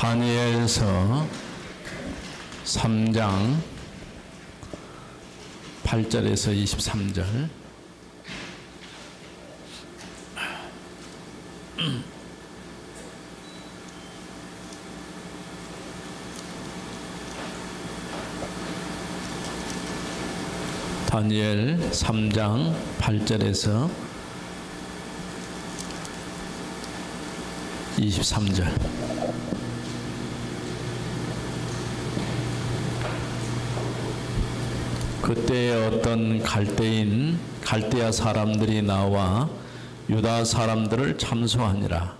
다니엘서 3장 8절에서 23절. 다니엘 3장 8절에서 23절. 그때에 어떤 갈대아 사람들이 나와 유다 사람들을 참소하니라.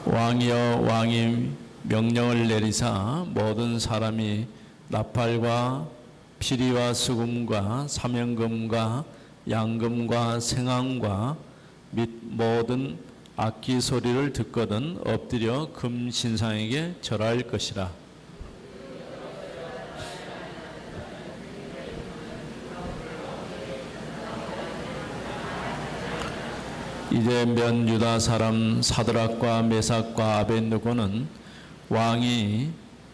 왕이 명령을 내리사 모든 사람이 나팔과 피리와 수금과 사명금과 양금과 생황과 및 모든 악기 소리를 듣거든 엎드려 금 신상에게 절할 것이라. 이제 면 유다 사람 사드락과 메삭과 아벳느고는 왕이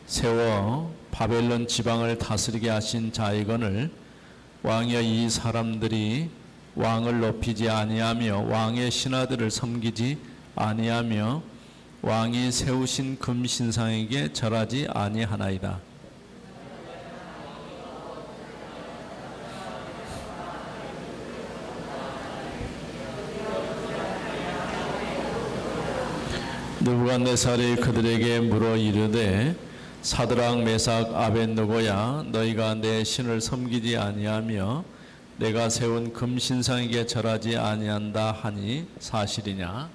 세워 바벨론 지방을 다스리게 하신 자이건을 왕이여 이 사람들이 왕을 높이지 아니하며 왕의 신하들을 섬기지 아니하며 왕이 세우신 금신상에게 절하지 아니하나이다. 느부갓네살이 그들에게 물어 이르되 사드락 메삭 아벳느고야 너희가 내 신을 섬기지 아니하며 내가 세운 금신상에게 절하지 아니한다 하니 사실이냐?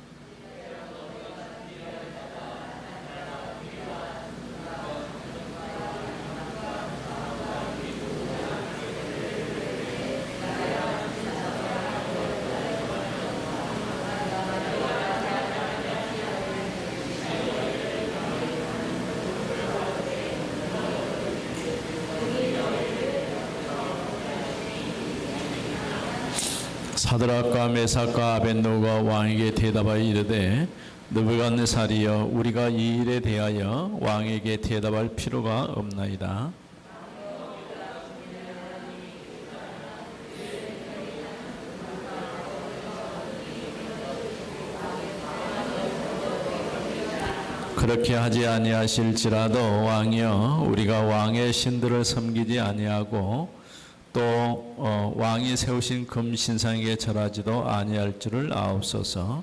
사드락과 메삭과 아벳느고가 왕에게 대답하여 이르되 느부갓네살이여 우리가 이 일에 대하여 왕에게 대답할 필요가 없나이다. 그렇게 하지 아니하실지라도 왕이여 우리가 왕의 신들을 섬기지 아니하고 또 왕이 세우신 금신상에게 절하지도 아니할 줄을 아옵소서.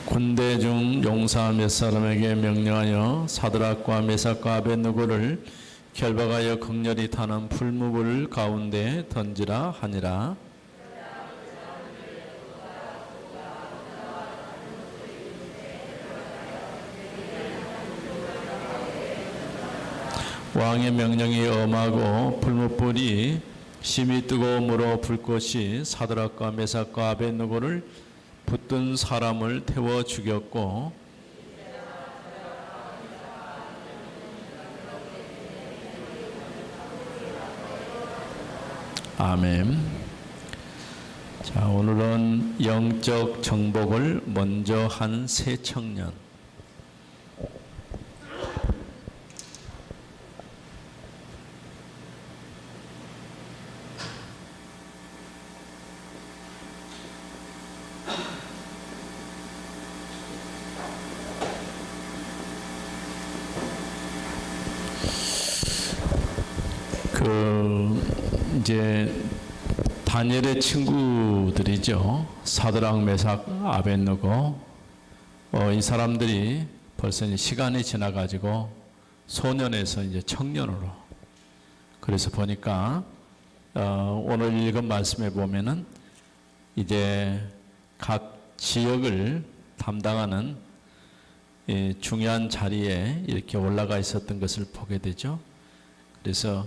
군대 중 용사 몇 사람에게 명령하여 사드락과 메삭과 아벳느고를 결박하여 극렬히 타는 풀무불 가운데 던지라 하니라. 왕의 명령이 엄하고 풀무불이 심히 뜨거움으로 불꽃이 사드락과 메삭과 아벳느고를 붙든 사람을 태워 죽였고 아멘. 자, 오늘은 영적 정복을 먼저 한 새 청년. 이제 다니엘의 친구들이죠. 사드락, 메삭, 아벳느고. 이 사람들이 벌써 이제 시간이 지나가지고 소년에서 이제 청년으로. 그래서 보니까 오늘 읽은 말씀에 보면은 이제 각 지역을 담당하는 중요한 자리에 이렇게 올라가 있었던 것을 보게 되죠. 그래서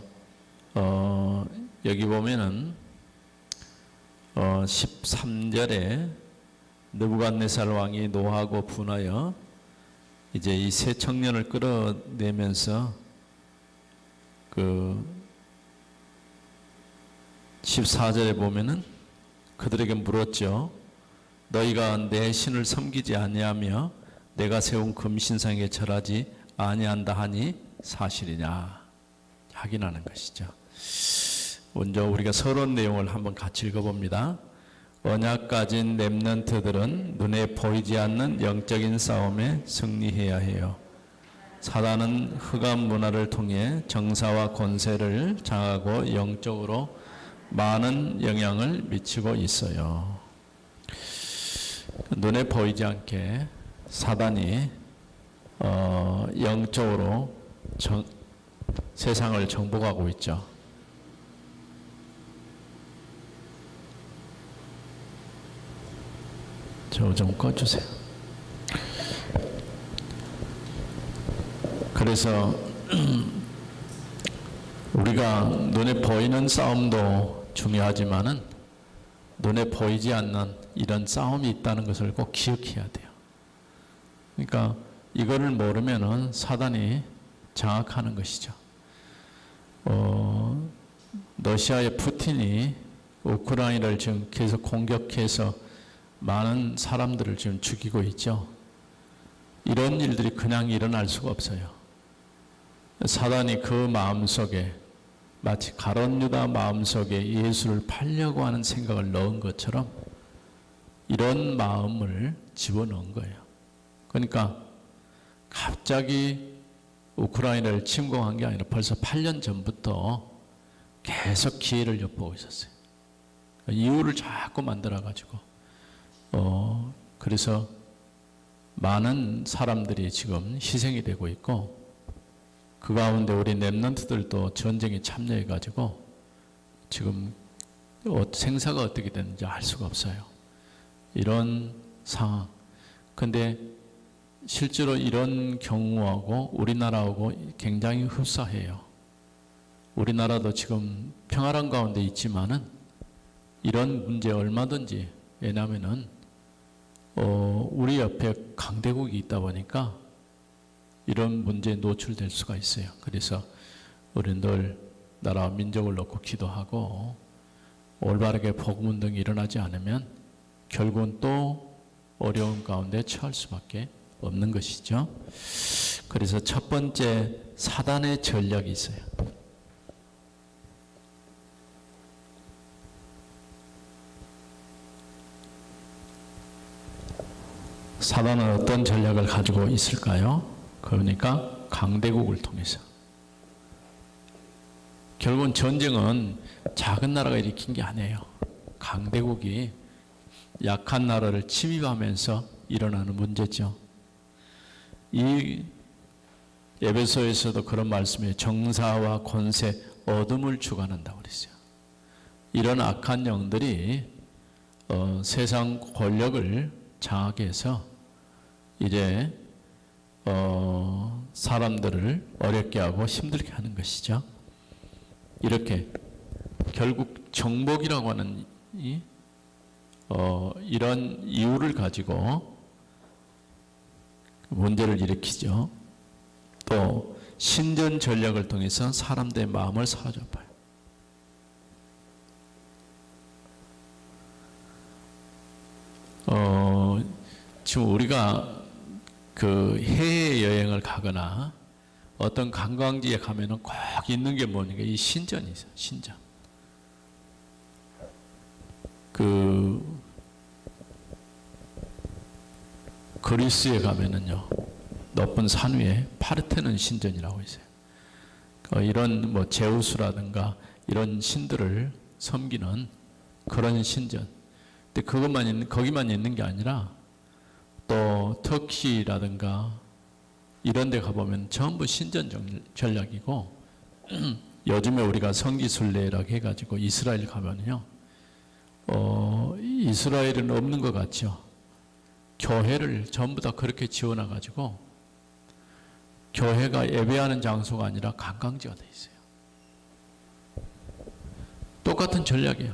여기 보면은 13절에 느부갓네살 왕이 노하고 분하여 이제 이 세 청년을 끌어내면서 그 14절에 보면은 그들에게 물었죠. 너희가 내 신을 섬기지 아니하며 내가 세운 금신상에 절하지 아니한다 하니 사실이냐 확인하는 것이죠. 먼저 우리가 서론 내용을 한번 같이 읽어봅니다. 언약 가진 렘넌트들은 눈에 보이지 않는 영적인 싸움에 승리해야 해요. 사단은 흑암 문화를 통해 정사와 권세를 장악하고 영적으로 많은 영향을 미치고 있어요. 눈에 보이지 않게 사단이 영적으로 세상을 정복하고 있죠. 저 좀 꺼주세요. 그래서 우리가 눈에 보이는 싸움도 중요하지만은 눈에 보이지 않는 이런 싸움이 있다는 것을 꼭 기억해야 돼요. 그러니까 이거를 모르면은 사단이 장악하는 것이죠. 러시아의 푸틴이 우크라이나를 지금 계속 공격해서 많은 사람들을 지금 죽이고 있죠. 이런 일들이 그냥 일어날 수가 없어요. 사단이 그 마음속에 마치 가룟 유다 마음속에 예수를 팔려고 하는 생각을 넣은 것처럼 이런 마음을 집어넣은 거예요. 그러니까 갑자기 우크라이나를 침공한 게 아니라 벌써 8년 전부터 계속 기회를 엿보고 있었어요. 이유를 자꾸 만들어가지고 그래서 많은 사람들이 지금 희생이 되고 있고 그 가운데 우리 렘넌트들도 전쟁에 참여해가지고 지금 생사가 어떻게 되는지 알 수가 없어요. 이런 상황. 근데 실제로 이런 경우하고 우리나라하고 굉장히 흡사해요. 우리나라도 지금 평화랑 가운데 있지만은 이런 문제 얼마든지, 왜냐하면은 우리 옆에 강대국이 있다 보니까 이런 문제에 노출될 수가 있어요. 그래서 우리는 늘 나라와 민족을 놓고 기도하고 올바르게 복음운동이 일어나지 않으면 결국은 또 어려운 가운데 처할 수밖에 없는 것이죠. 그래서 첫 번째 사단의 전략이 있어요. 사단은 어떤 전략을 가지고 있을까요? 그러니까 강대국을 통해서. 결국은 전쟁은 작은 나라가 일으킨 게 아니에요. 강대국이 약한 나라를 침입하면서 일어나는 문제죠. 이 에베소에서도 그런 말씀이에요. 정사와 권세, 어둠을 주관한다고 그랬어요. 이런 악한 영들이 세상 권력을 장악해서 이제 사람들을 어렵게 하고 힘들게 하는 것이죠. 이렇게 결국 정복이라고 하는 이런 이유를 가지고 문제를 일으키죠. 또 신전 전략을 통해서 사람들의 마음을 사로잡아요. 지금 우리가 그 해외 여행을 가거나 어떤 관광지에 가면은 꼭 있는 게 뭐니까 이 신전이 있어요. 신전. 그리스에 가면은요, 높은 산 위에 파르테논 신전이라고 있어요. 이런 뭐 제우스라든가 이런 신들을 섬기는 그런 신전. 근데 거기만 있는 게 아니라 또 터키라든가 이런 데 가보면 전부 신전 전략이고 요즘에 우리가 성지순례라고 해가지고 이스라엘 가면요, 이스라엘은 없는 것 같죠. 교회를 전부 다 그렇게 지어놔가지고 교회가 예배하는 장소가 아니라 관광지가 돼 있어요. 똑같은 전략이에요.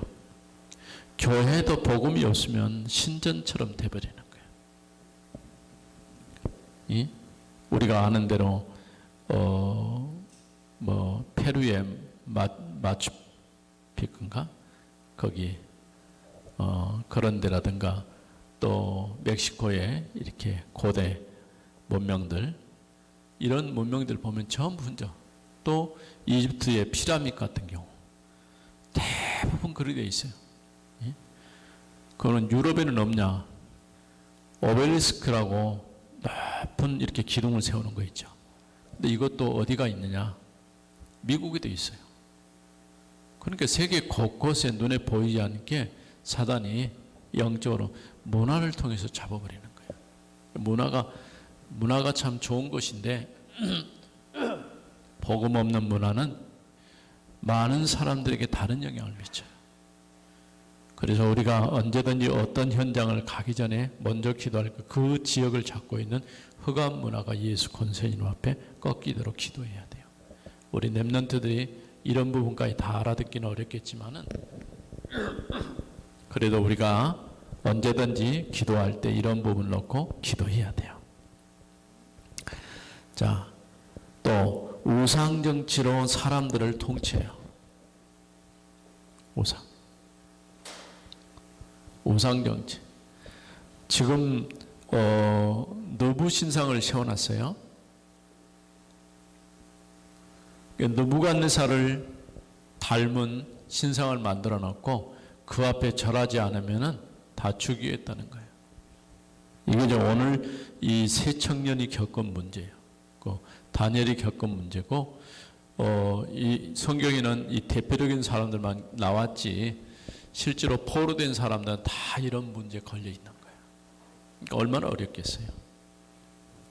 교회도 복음이 없으면 신전처럼 돼버리는 거예요. 우리가 아는 대로 페루의 마추픽인가 거기 그런 데라든가 또 멕시코의 이렇게 고대 문명들 이런 문명들 보면 전부 흔적 또 이집트의 피라미드 같은 경우 대부분 그렇게 되어 있어요. 그거는 유럽에는 없냐? 오벨리스크라고 높은 이렇게 기둥을 세우는 거 있죠. 근데 이것도 어디가 있느냐? 미국에도 있어요. 그러니까 세계 곳곳에 눈에 보이지 않게 사단이 영적으로 문화를 통해서 잡아버리는 거예요. 문화가 참 좋은 것인데 복음 없는 문화는 많은 사람들에게 다른 영향을 미쳐요. 그래서 우리가 언제든지 어떤 현장을 가기 전에 먼저 기도할 그 지역을 잡고 있는 흑암 문화가 예수 권세인 앞에 꺾이도록 기도해야 돼요. 우리 렘넌트들이 이런 부분까지 다 알아듣기는 어렵겠지만은 그래도 우리가 언제든지 기도할 때 이런 부분을 놓고 기도해야 돼요. 자, 또 우상 정치로 사람들을 통치해요. 우상 정치. 지금 너부 신상을 세워놨어요. 느부갓네살을 닮은 신상을 만들어 놓고 그 앞에 절하지 않으면은 다 죽이겠다는 거예요. 이게 이제 오늘 이 세 청년이 겪은 문제예요. 다니엘이 겪은 문제고, 이 성경에는 이 대표적인 사람들만 나왔지, 실제로 포로된 사람들은 다 이런 문제에 걸려 있는 거예요. 그러니까 얼마나 어렵겠어요.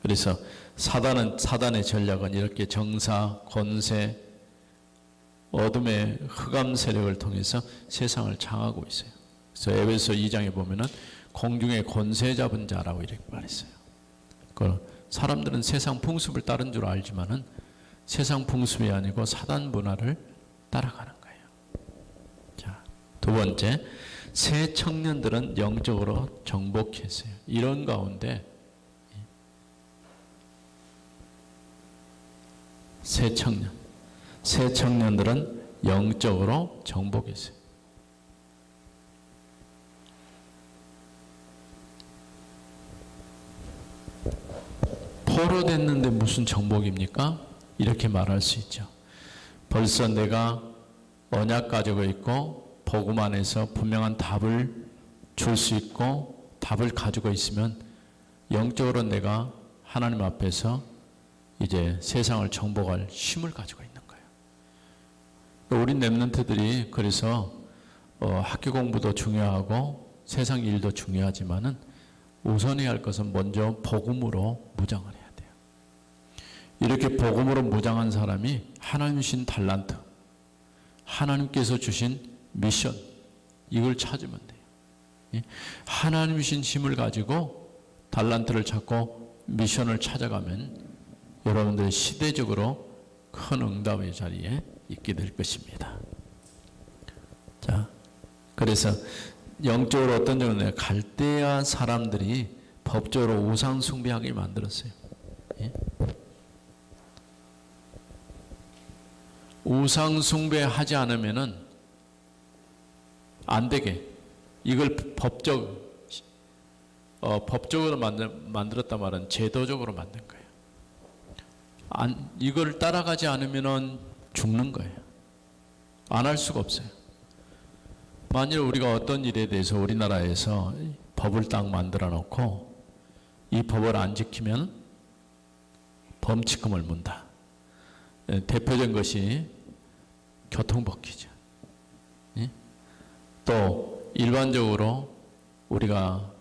그래서 사단의 전략은 이렇게 정사, 권세, 어둠의 흑암 세력을 통해서 세상을 장하고 있어요. 그래서 에베소 2장에 보면은 공중의 권세 잡은 자라고 이렇게 말했어요. 사람들은 세상 풍습을 따른 줄 알지만은 세상 풍습이 아니고 사단 문화를 따라가는 거예요. 자, 두 번째, 새 청년들은 영적으로 정복했어요. 이런 가운데 새 청년들은 영적으로 정복했어요. 포로됐는데 무슨 정복입니까? 이렇게 말할 수 있죠. 벌써 내가 언약 가지고 있고 복음 안에서 분명한 답을 줄 수 있고 답을 가지고 있으면 영적으로 내가 하나님 앞에서 이제 세상을 정복할 힘을 가지고 있는 거예요. 우리 렘넌트들이 그래서 학교 공부도 중요하고 세상 일도 중요하지만은 우선해야 할 것은 먼저 복음으로 무장을 해야 돼요. 이렇게 복음으로 무장한 사람이 하나님 주신 달란트, 하나님께서 주신 미션, 이걸 찾으면 돼요. 하나님 주신 힘을 가지고 달란트를 찾고 미션을 찾아가면 여러분들이 시대적으로 큰 응답의 자리에 있게 될 것입니다. 자, 그래서 영적으로 어떤 점은 갈대아 사람들이 법적으로 우상 숭배하게 만들었어요. 예? 우상 숭배하지 않으면은 안 되게 이걸 법적으로 만들었단 말은 제도적으로 만든 거예요. 이걸 따라가지 않으면은 죽는 거예요. 안 할 수가 없어요. 만일 우리가 어떤 일에 대해서 우리나라에서 법을 딱 만들어 놓고 이 법을 안 지키면 범칙금을 문다. 대표적인 것이 교통법규죠. 또 일반적으로 우리가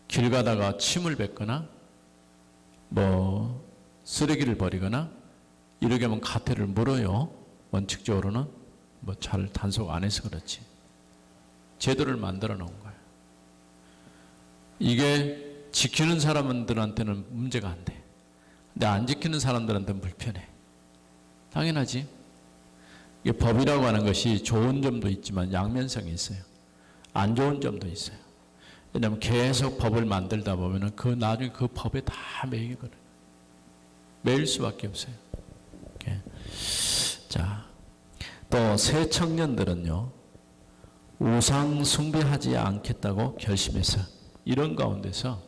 길 가다가 침을 뱉거나 쓰레기를 버리거나 이렇게 하면 가태를 물어요. 원칙적으로는 잘 단속 안 해서 그렇지. 제도를 만들어 놓은 거예요. 이게 지키는 사람들한테는 문제가 안 돼. 근데 안 지키는 사람들한테는 불편해. 당연하지. 이게 법이라고 하는 것이 좋은 점도 있지만 양면성이 있어요. 안 좋은 점도 있어요. 왜냐하면 계속 법을 만들다 보면은 나중에 그 법에 다 매이거든요. 매일 수밖에 없어요. 자, 또 새 청년들은요, 우상 숭배하지 않겠다고 결심해서 이런 가운데서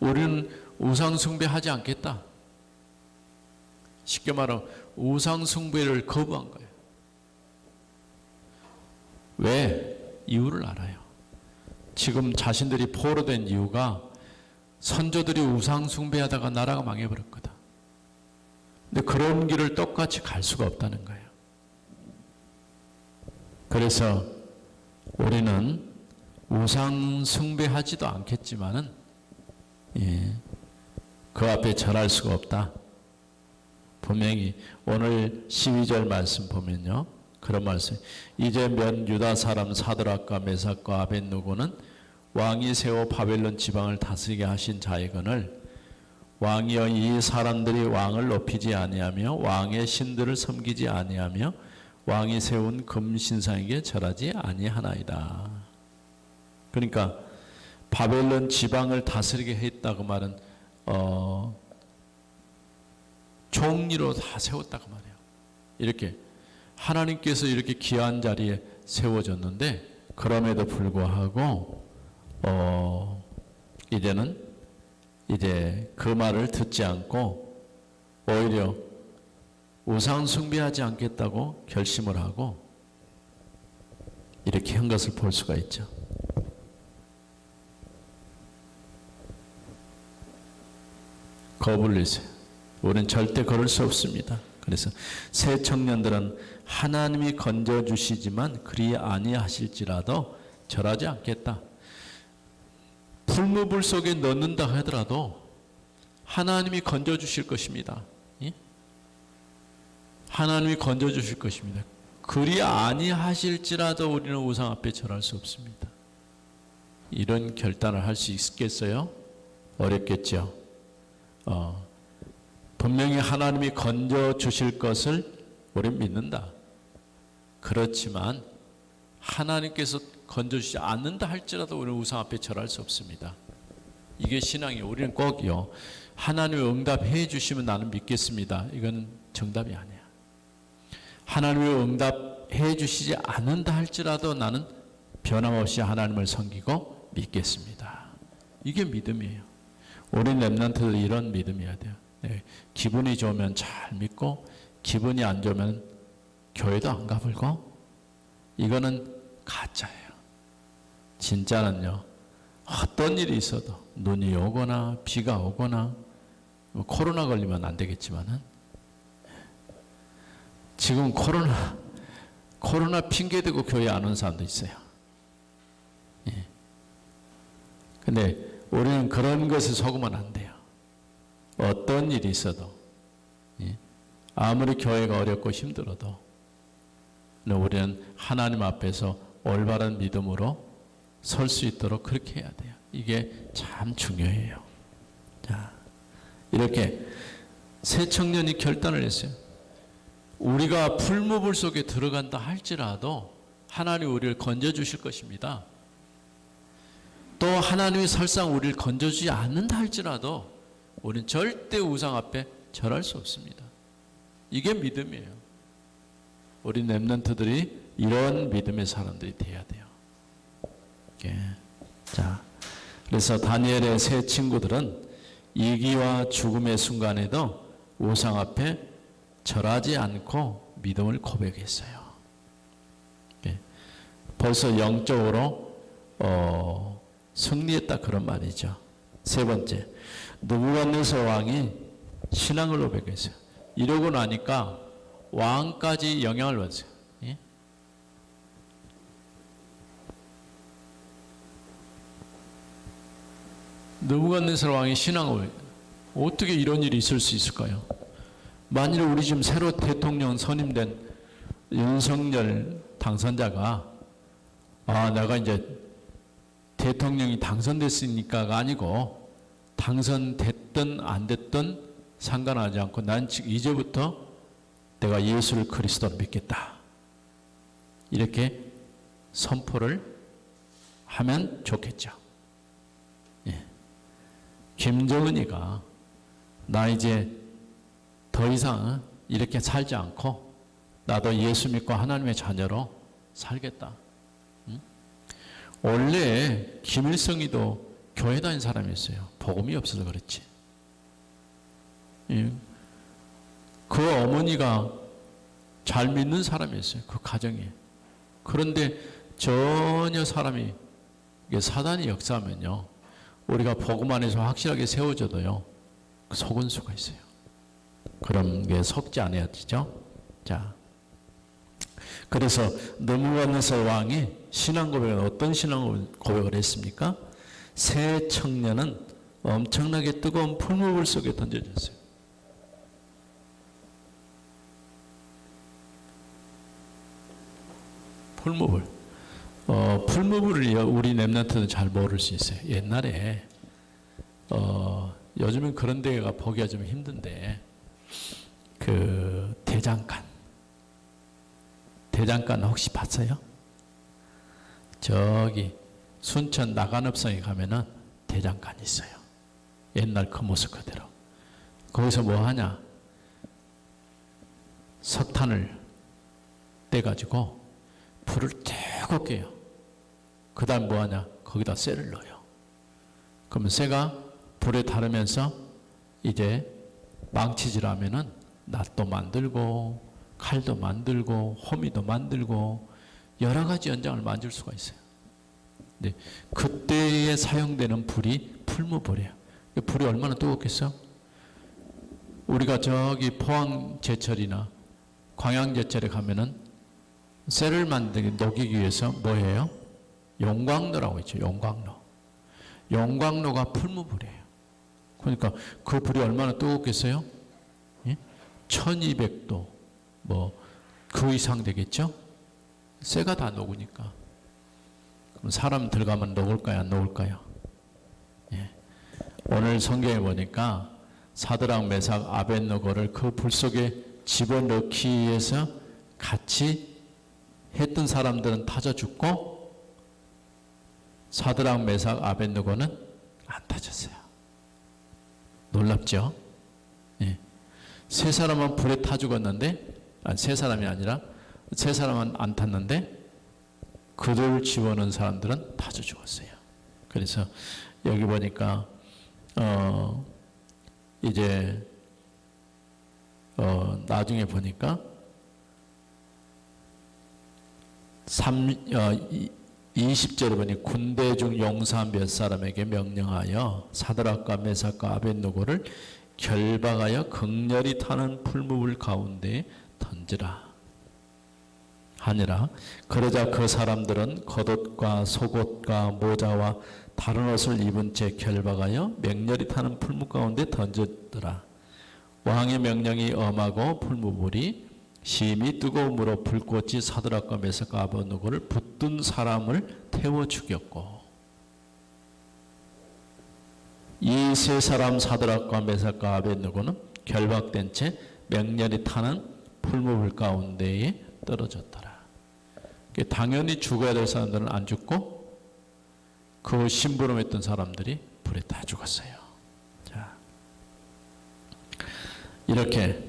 우리는 우상 숭배하지 않겠다. 쉽게 말하면 우상 숭배를 거부한 거예요. 왜? 이유를 알아요. 지금 자신들이 포로된 이유가 선조들이 우상 숭배하다가 나라가 망해버렸거든. 근데 그런 길을 똑같이 갈 수가 없다는 거예요. 그래서 우리는 우상 숭배하지도 않겠지만은 그 앞에 절할 수가 없다. 분명히 오늘 12절 말씀 보면요, 그런 말씀. 이제 면 유다 사람 사드락과 메삭과 아벳느고는 왕이 세워 바벨론 지방을 다스리게 하신 자이거늘 왕이여 이 사람들이 왕을 높이지 아니하며 왕의 신들을 섬기지 아니하며 왕이 세운 금신상에게 절하지 아니하나이다. 그러니까 바벨론 지방을 다스리게 했다고 말은 종리로 다 세웠다고 말해요. 이렇게 하나님께서 이렇게 귀한 자리에 세워졌는데 그럼에도 불구하고 이제 그 말을 듣지 않고 오히려 우상 숭배하지 않겠다고 결심을 하고 이렇게 한 것을 볼 수가 있죠. 겁을 내세요. 우리는 절대 그럴 수 없습니다. 그래서 새 청년들은 하나님이 건져주시지만 그리 아니하실지라도 절하지 않겠다. 풀무불 속에 넣는다 하더라도 하나님이 건져주실 것입니다. 하나님이 건져주실 것입니다. 그리 아니하실지라도 우리는 우상 앞에 절할 수 없습니다. 이런 결단을 할 수 있겠어요? 어렵겠죠. 분명히 하나님이 건져주실 것을 우리는 믿는다. 그렇지만 하나님께서 건져주지 않는다 할지라도 우리는 우상 앞에 절할 수 없습니다. 이게 신앙이에요. 우리는 꼭요, 하나님이 응답해 주시면 나는 믿겠습니다. 이건 정답이 아니야. 하나님이 응답해 주시지 않는다 할지라도 나는 변함없이 하나님을 섬기고 믿겠습니다. 이게 믿음이에요. 우리 렘넌트들이 이런 믿음이어야 돼요. 네, 기분이 좋으면 잘 믿고 기분이 안 좋으면 교회도 안 가버리고, 이거는 가짜예요. 진짜는요, 어떤 일이 있어도 눈이 오거나 비가 오거나 코로나 걸리면 안 되겠지만은 지금 코로나 핑계대고 교회 안 온 사람도 있어요. 근데 우리는 그런 것에 속으면 안 돼요. 어떤 일이 있어도, 아무리 교회가 어렵고 힘들어도 우리는 하나님 앞에서 올바른 믿음으로 설 수 있도록 그렇게 해야 돼요. 이게 참 중요해요. 자, 이렇게 새 청년이 결단을 했어요. 우리가 풀무불 속에 들어간다 할지라도 하나님 우리를 건져주실 것입니다. 또 하나님이 설사 우리를 건져주지 않는다 할지라도 우리는 절대 우상 앞에 절할 수 없습니다. 이게 믿음이에요. 우리 렘넌트들이 이런 믿음의 사람들이 돼야 돼요. 자, 그래서 다니엘의 세 친구들은 위기와 죽음의 순간에도 우상 앞에 절하지 않고 믿음을 고백했어요. 벌써 영적으로 승리했다 그런 말이죠. 세 번째, 느부갓네살 왕이 신앙을 고백했어요. 이러고 나니까 왕까지 영향을 받았어요. 느부갓네살 왕이 신앙을, 어떻게 이런 일이 있을 수 있을까요? 만일 우리 지금 새로 대통령 선임된 윤석열 당선자가 내가 이제 대통령이 당선됐으니까가 아니고 당선됐든 안 됐든 상관하지 않고 난 지금 이제부터 내가 예수를 그리스도로 믿겠다, 이렇게 선포를 하면 좋겠죠. 예. 김정은이가 나 이제 더 이상 이렇게 살지 않고 나도 예수 믿고 하나님의 자녀로 살겠다. 응? 원래 김일성이도 교회 다닌 사람이었어요. 복음이 없어서 그렇지. 예. 그 어머니가 잘 믿는 사람이었어요. 그 가정이. 그런데 전혀 사람이 사단이 역사하면요, 우리가 복음 안에서 확실하게 세워져도요 속은 수가 있어요. 그런 게 속지 않아야 되죠. 자, 그래서 느부갓네살 왕이 신앙 고백은 어떤 신앙 고백을 했습니까? 새 청년은 엄청나게 뜨거운 풀무불 속에 던져졌어요. 풀무불. 풀무불을 우리 렘넌트는 잘 모를 수 있어요. 옛날에 요즘은 그런 데가 보기가 좀 힘든데 그 대장간 혹시 봤어요? 저기 순천 나간읍성에 가면은 대장간이 있어요. 옛날 그 모습 그대로. 거기서 뭐 하냐? 석탄을 떼가지고 불을 뜨겁게 해요. 그 다음 뭐 하냐? 거기다 쇠를 넣어요. 그러면 쇠가 불에 타르면서 이제 망치질하면은 낫도 만들고 칼도 만들고 호미도 만들고 여러 가지 연장을 만들 수가 있어요. 네. 그때에 사용되는 불이 풀무불이에요. 불이 얼마나 뜨겁겠어? 우리가 저기 포항제철이나 광양제철에 가면은 쇠를 만들기 녹이기 위해서 뭐예요? 용광로라고 있죠. 용광로가 풀무불이에요. 그러니까 그 불이 얼마나 뜨겁겠어요? 예? 1200도 뭐 그 이상 되겠죠? 쇠가 다 녹으니까. 그럼 사람 들어가면 녹을까요? 안 녹을까요? 예. 오늘 성경에 보니까 사드락 메삭 아벳느고를 그 불 속에 집어넣기 위해서 같이 했던 사람들은 타져 죽고 사드락 메삭 아벳느고는 안 타졌어요. 놀랍죠? 예. 세 사람은 불에 타 죽었는데, 세 사람이 아니라 세 사람은 안 탔는데 그들 집어넣은 사람들은 타져 죽었어요. 그래서 여기 보니까 이제 나중에 보니까 20절에 보니 군대 중 용사 몇 사람에게 명령하여 사드락과 메삭과 아벳느고를 결박하여 극렬히 타는 풀무불 가운데 던지라 하니라. 그러자 그 사람들은 겉옷과 속옷과 모자와 다른 옷을 입은 채 결박하여 맹렬히 타는 풀무 가운데 던졌더라. 왕의 명령이 엄하고 풀무불이 심히 뜨거움으로 불꽃이 사드락과 메삭과 아벳느고를 붙든 사람을 태워 죽였고, 이 세 사람 사드락과 메삭과 아벳느고는 결박된 채 맹렬히 타는 풀무불 가운데에 떨어졌더라. 당연히 죽어야 될 사람들은 안 죽고 그 심부름했던 사람들이 불에 다 죽었어요. 자, 이렇게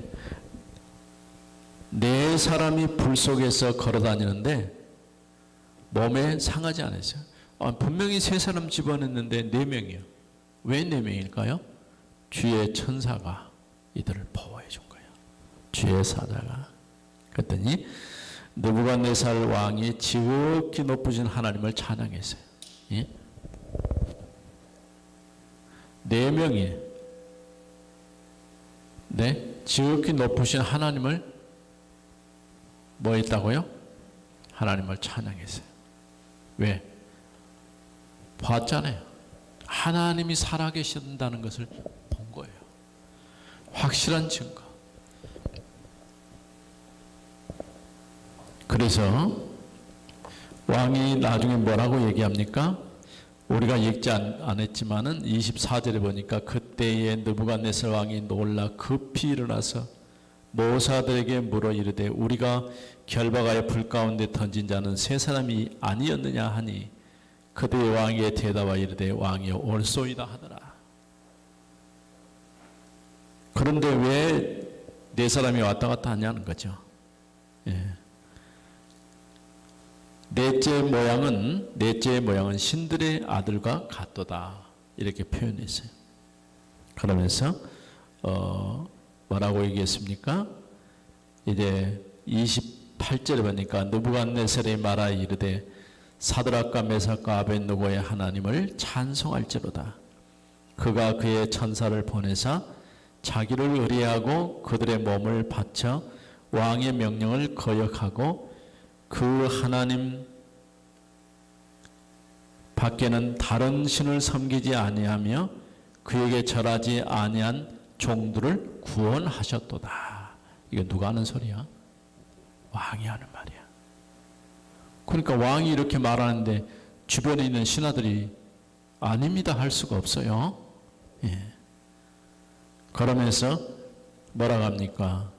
네 사람이 불 속에서 걸어 다니는데 몸에 상하지 않았어요. 분명히 세 사람 집어넣는데 네 명이요. 왜 네 명일까요? 주의 천사가 이들을 보호해 준 거예요. 주의 사자가. 그랬더니 느부갓네살 왕이 지극히 높으신 하나님을 찬양했어요. 예? 네 명이 지극히 높으신 하나님을 뭐 했다고요? 하나님을 찬양했어요. 왜? 봤잖아요. 하나님이 살아계신다는 것을 본 거예요. 확실한 증거. 그래서 왕이 나중에 뭐라고 얘기합니까? 우리가 읽지 안 했지만은 24절에 보니까 그때에 느부갓네살 왕이 놀라 급히 일어나서 모사들에게 물어 이르되 우리가 결박하여 불 가운데 던진 자는 세 사람이 아니었느냐 하니 그들의 왕에게 대답하여 이르되 왕이여 옳소이다 하더라. 그런데 왜 네 사람이 왔다 갔다 하냐는 거죠. 예. 넷째 모양은 신들의 아들과 같도다 이렇게 표현했어요. 그러면서 뭐라고 얘기했습니까? 이제 28절에 보니까 느부갓네살이 말하여 이르되 사드락과 메삭과 아벳느고의 하나님을 찬송할지로다. 그가 그의 천사를 보내사 자기를 의뢰하고 그들의 몸을 바쳐 왕의 명령을 거역하고 그 하나님 밖에는 다른 신을 섬기지 아니하며 그에게 절하지 아니한 종들을 구원하셨도다. 이거 누가 하는 소리야? 왕이 하는 말이야. 그러니까 왕이 이렇게 말하는데 주변에 있는 신하들이 아닙니다 할 수가 없어요. 예. 그러면서 뭐라고 합니까?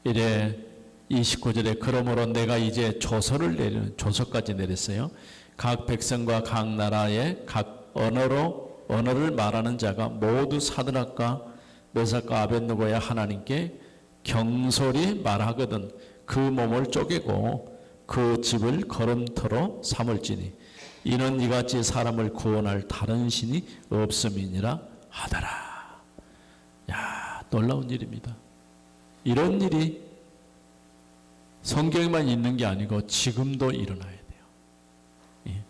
이래 29절에 그러므로 내가 이제 조서까지 내렸어요. 각 백성과 각 나라의 각 언어를 말하는 자가 모두 사드락과 메삭과 아벳느고의 하나님께 경솔히 말하거든 그 몸을 쪼개고 그 집을 걸음터로 삼을지니 이는 이같이 사람을 구원할 다른 신이 없음이니라 하더라. 야, 놀라운 일입니다. 이런 일이 성경에만 있는 게 아니고 지금도 일어나야 돼요. 예.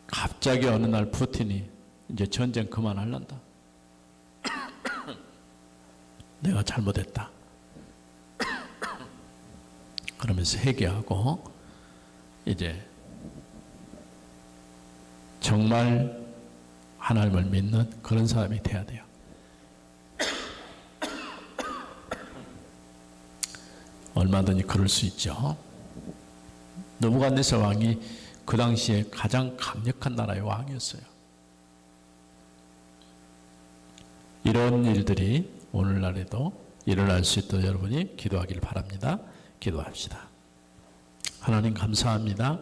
갑자기 어느 날 푸틴이 이제 전쟁 그만하란다. 내가 잘못했다. 그러면서 회개하고 이제 정말 하나님을 믿는 그런 사람이 돼야 돼요. 얼마든지 그럴 수 있죠. 느부갓네살 왕이 그 당시에 가장 강력한 나라의 왕이었어요. 이런 일들이 오늘날에도 일어날 수 있도록 여러분이 기도하기를 바랍니다. 기도합시다. 하나님 감사합니다.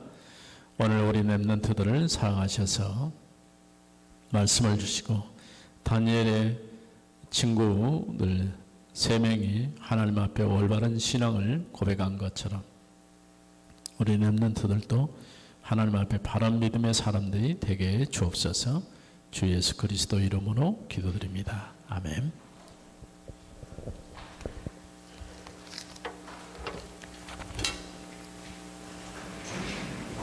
오늘 우리 렘넌트들을 사랑하셔서 말씀을 주시고 다니엘의 친구들 3명이 하나님 앞에 올바른 신앙을 고백한 것처럼 우리 렘넌트들도 하나님 앞에 바른 믿음의 사람들이 되게 주옵소서. 주 예수 그리스도 이름으로 기도드립니다. 아멘.